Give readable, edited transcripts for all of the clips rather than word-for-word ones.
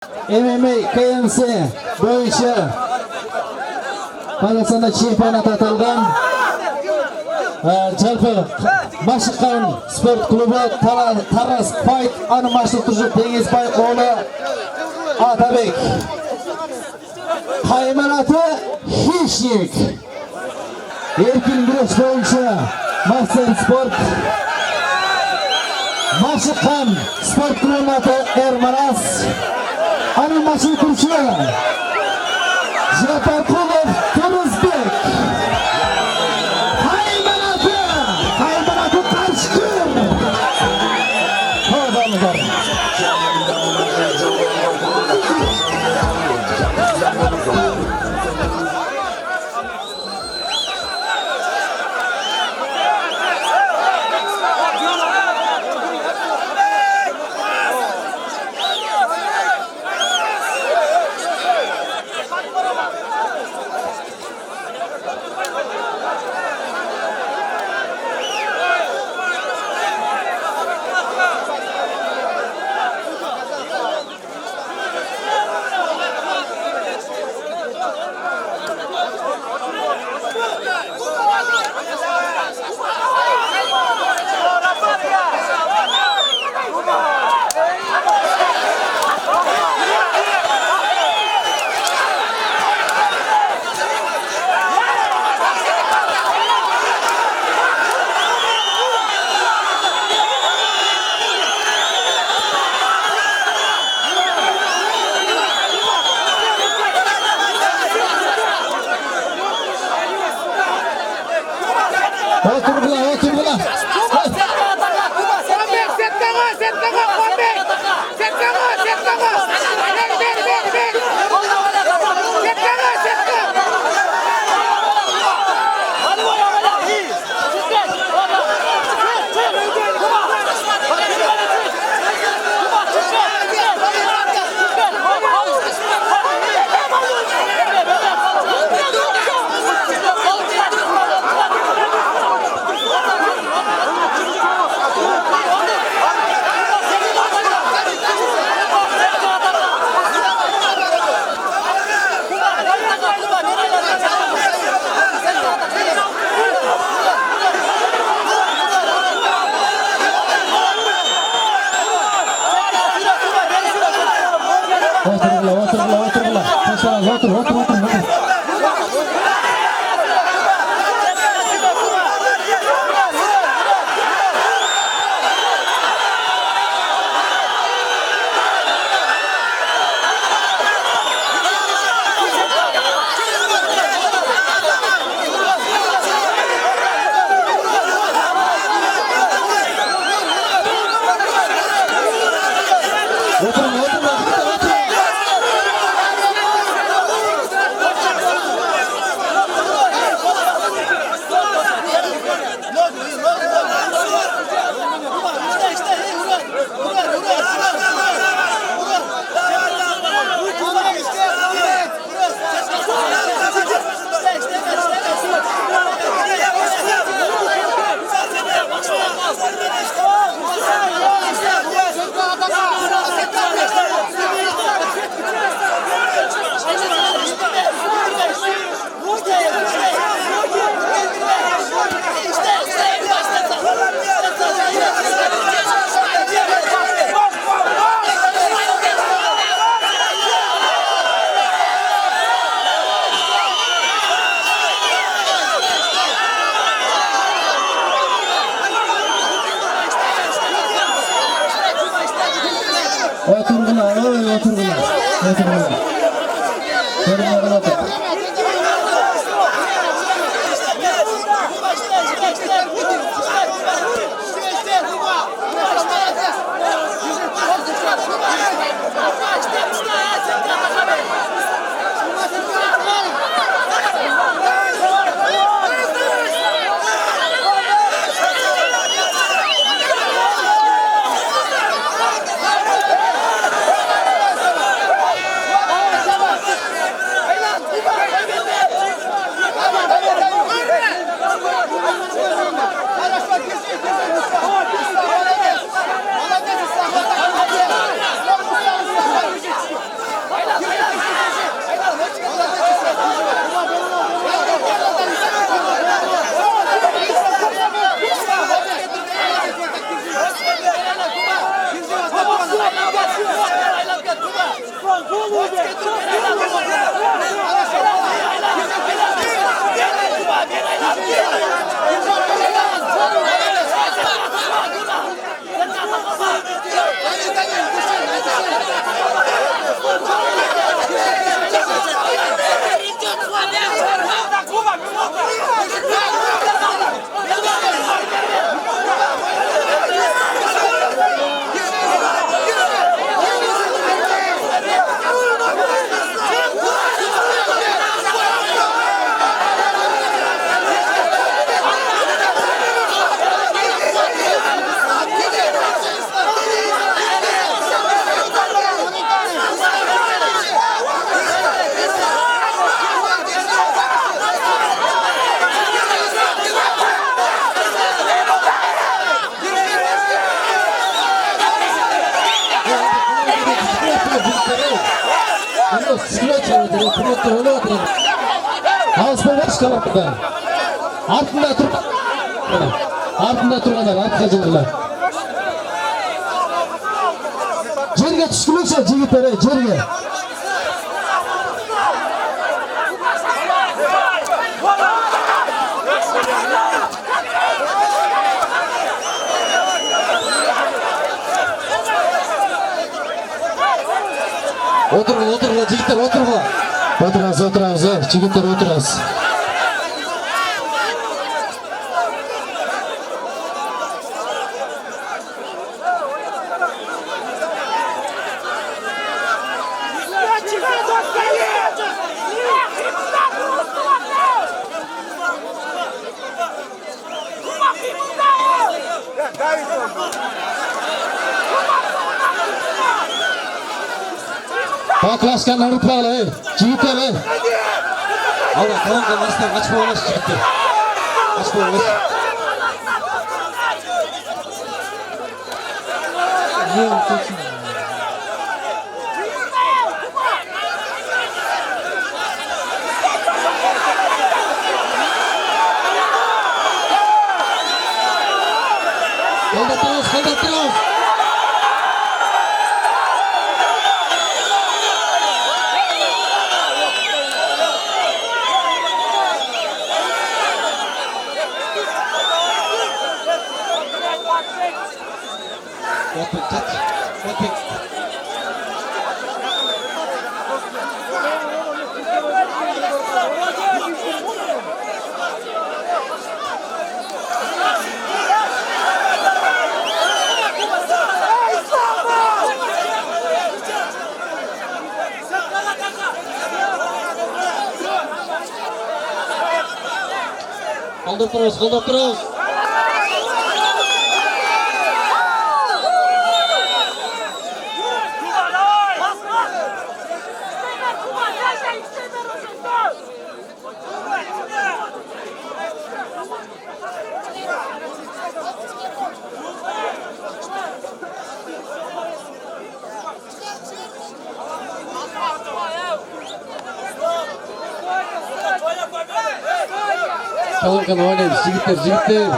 MMA KMC bo'yicha Qozog'istonda chempionat atalgan Jalpi Mashqan sport klubi Taras Fight animashtiruvchi Dengizbay o'g'li Atabek. Qaymalati Hishnik. Erkin kurash bo'yicha Mashqan sport Mashqan sport klubi Ermanas animashtiruvchi Japarqulov Turuzbek. Qaymalati qarshi. Hozirlar. Артында тұрғандар, артқа жылдылар. Жерге түскілікші, жігіттері, жерге. Отырғы, жігіттер, отырғы. Отырыңыз, жігіттер, отырыңыз. Baklaşkan unutmalı, jigitler. Allah tamam kalmasınlar, kaçma olaş jigitler. Kaçma olaş. Kaldır. Kaldır terus. Kalın oynayın, jigitler.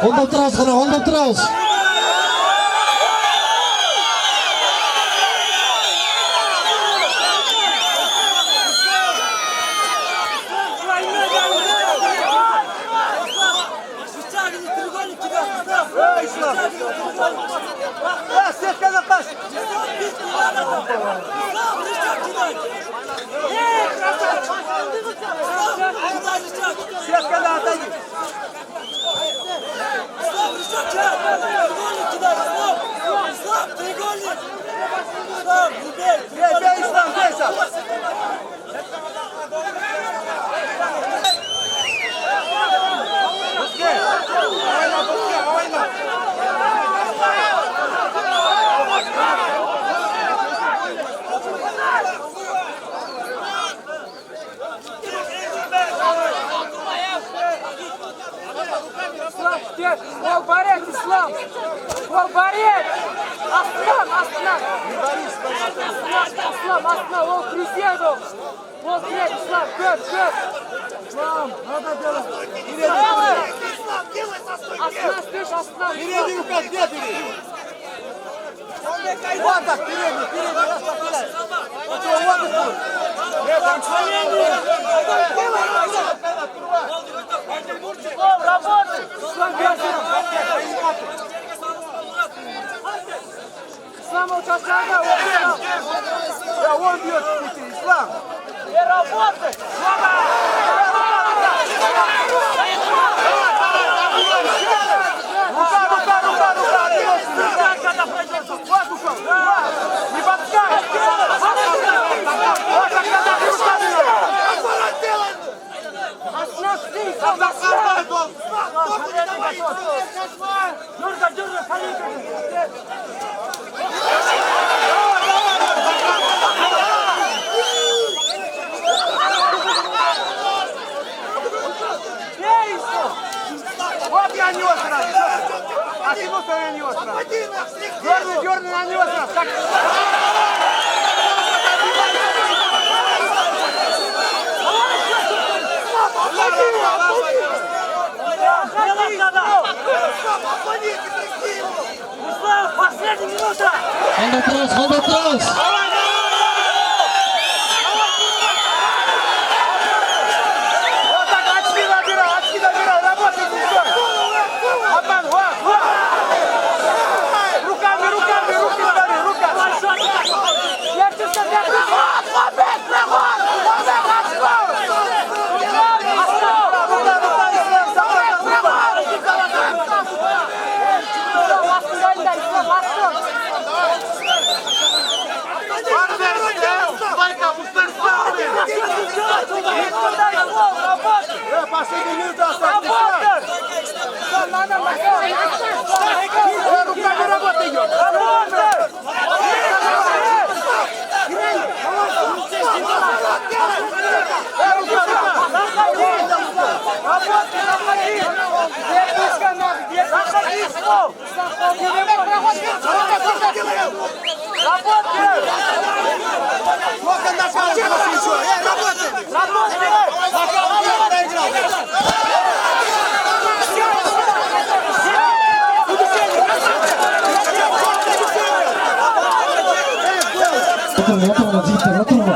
Hold up terus. Ол барет, Ислам. Ол барет. Астынан. Ислам, астынан. Ол кресет ол. Ол крет, Ислам. Көп. Ислам, надо делать. Астынан спеш, астынан. Передний указ, где передний? Вот так, передний, раз поставляй. Вот его, вот и тут. Работай! Ислам участка, Он бьет, Ислам. работай! Рука, вот ушел. Не подскажешь. Вот я нес сразу. А ты вот я нес сразу. Дерни на него сразу. Так. Последняя минута! Hold Вот так, очки набирай, работай здесь. Обман, вот. Руками, руки удари, руками. Последний минут остался. Руками работа идет. Сколько нажалось еще? Отырма, жігіттер, отырма.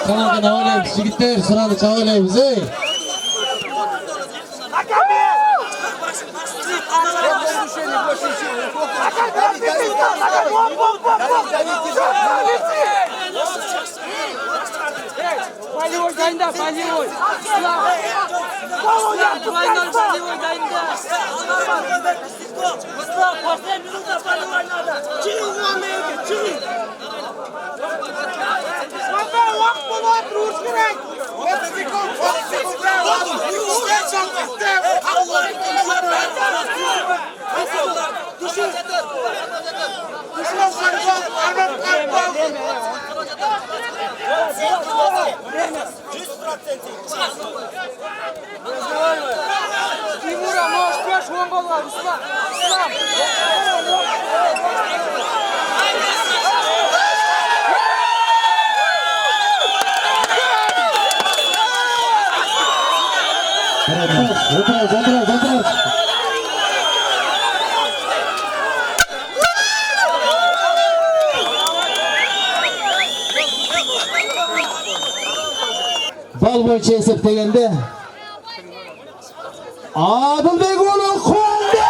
Kanalga navalaymiz, jigitlar, sirani chavalaymiz, ey. Полевой дайында, полевой. Полевой дайында. Последняя минута полевой надо. Тимура, можешь пеш, он был, Ислам. O'tiramiz. Bal bo'yicha hisoblaganda Adilbek o'g'li qo'ndi.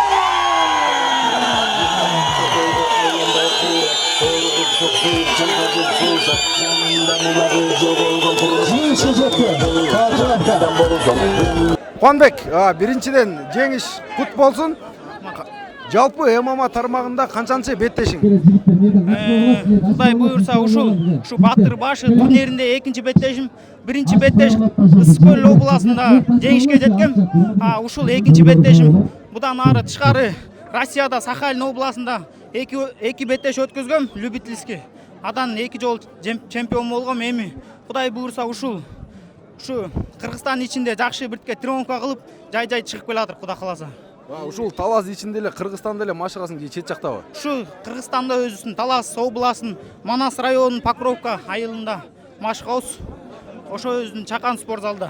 Jinchi Қуанбек, биринчиден жеңиш кут болсун. Жалпы ММА тармагында канчанчы беттешиң? Кудай буйрса ушул Батыр башы турниринде экинчи беттешим. Биринчи беттеш Ысык-Көл областында жеңишке жеткем. Ушул экинчи беттешим. Будан ары тышкары Россияда Сахалин областында эки беттеш өткөзгөм, любительский. Адан 2 жол чемпион болгом. Эми Кудай буйрса ушу Кыргызстан ичинде жакшы биртке тренировка кылып, жай чыгып келатыр, Кудай кааласа. Ушул Талас ичинде эле Кыргызстанда эле машыгасың же чет жактабы? Ушу Кыргызстанда өзүсүн Талас областын Манас районунун Покровка айылында машыгабыз. Ошо өзүнүн чакан спорт залда.